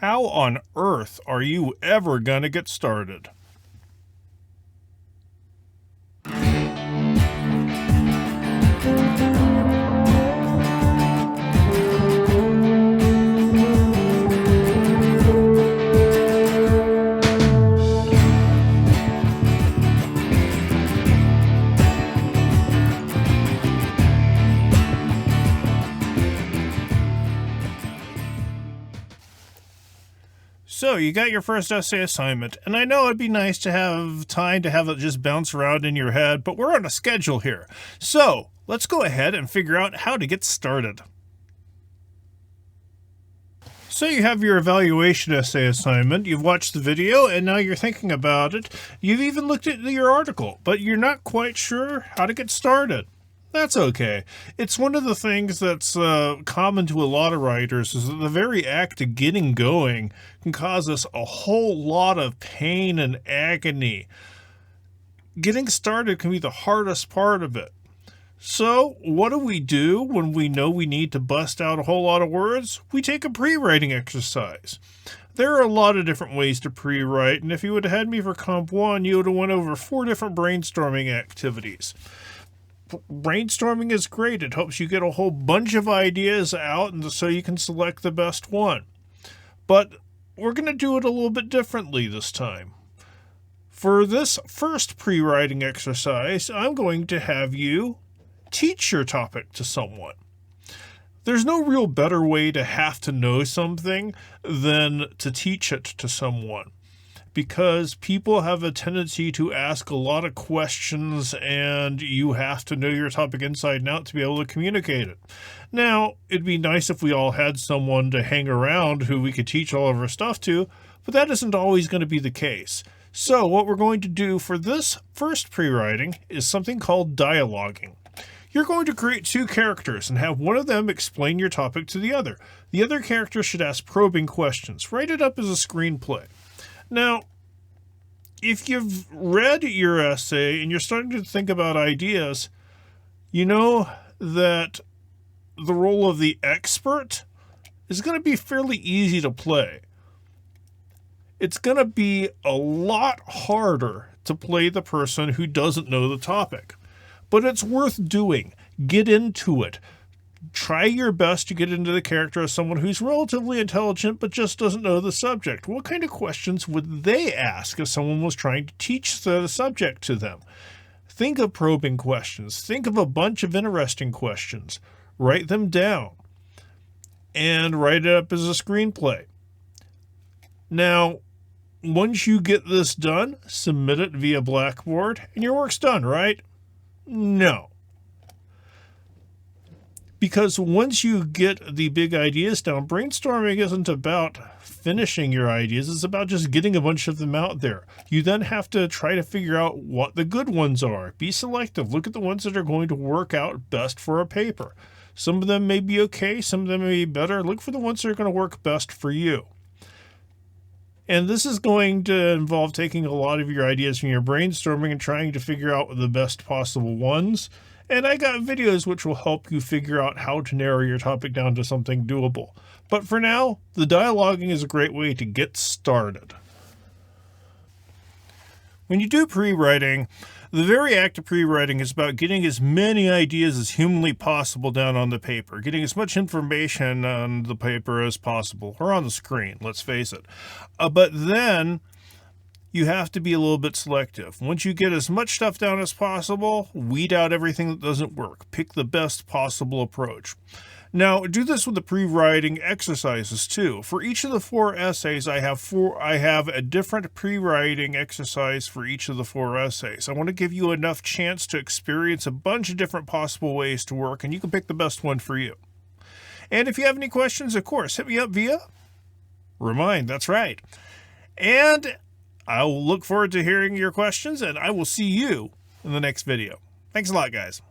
How on earth are you ever gonna get started? So you got your first essay assignment, and I know it'd be nice to have time to have it just bounce around in your head, but we're on a schedule here. So let's go ahead and figure out how to get started. So you have your evaluation essay assignment, you've watched the video, and now you're thinking about it. You've even looked at your article, but you're not quite sure how to get started. That's okay. It's one of the things that's common to a lot of writers is that the very act of getting going can cause us a whole lot of pain and agony. Getting started can be the hardest part of it. So what do we do when we know we need to bust out a whole lot of words? We take a pre-writing exercise. There are a lot of different ways to pre-write, and if you would have had me for Comp 1, you would have went over 4 different brainstorming activities. Brainstorming is great. It helps you get a whole bunch of ideas out and so you can select the best one. But we're going to do it a little bit differently this time. For this first pre-writing exercise, I'm going to have you teach your topic to someone. There's no real better way to have to know something than to teach it to someone, because people have a tendency to ask a lot of questions and you have to know your topic inside and out to be able to communicate it. Now, it'd be nice if we all had someone to hang around who we could teach all of our stuff to, but that isn't always going to be the case. So what we're going to do for this first pre-writing is something called dialoguing. You're going to create 2 characters and have one of them explain your topic to the other. The other character should ask probing questions. Write it up as a screenplay. Now, if you've read your essay and you're starting to think about ideas, you know that the role of the expert is going to be fairly easy to play. It's going to be a lot harder to play the person who doesn't know the topic, but it's worth doing. Get into it. Try your best to get into the character of someone who's relatively intelligent but just doesn't know the subject. What kind of questions would they ask if someone was trying to teach the subject to them? Think of probing questions. Think of a bunch of interesting questions. Write them down and write it up as a screenplay. Now, once you get this done, submit it via Blackboard and your work's done, right? No. Because once you get the big ideas down, brainstorming isn't about finishing your ideas. It's about just getting a bunch of them out there. You then have to try to figure out what the good ones are. Be selective. Look at the ones that are going to work out best for a paper. Some of them may be okay. Some of them may be better. Look for the ones that are going to work best for you. And this is going to involve taking a lot of your ideas from your brainstorming and trying to figure out the best possible ones. And I got videos which will help you figure out how to narrow your topic down to something doable. But for now, the dialoguing is a great way to get started. When you do pre-writing, the very act of pre-writing is about getting as many ideas as humanly possible down on the paper, getting as much information on the paper as possible, or on the screen, let's face it. But then you have to be a little bit selective. Once you get as much stuff down as possible, weed out everything that doesn't work. Pick the best possible approach. Now, do this with the pre-writing exercises too. For each of the 4 essays, I have a different pre-writing exercise for each of the 4 essays. I want to give you enough chance to experience a bunch of different possible ways to work, and you can pick the best one for you. And if you have any questions, of course, hit me up via Remind. That's right. And I'll look forward to hearing your questions, and I will see you in the next video. Thanks a lot, guys.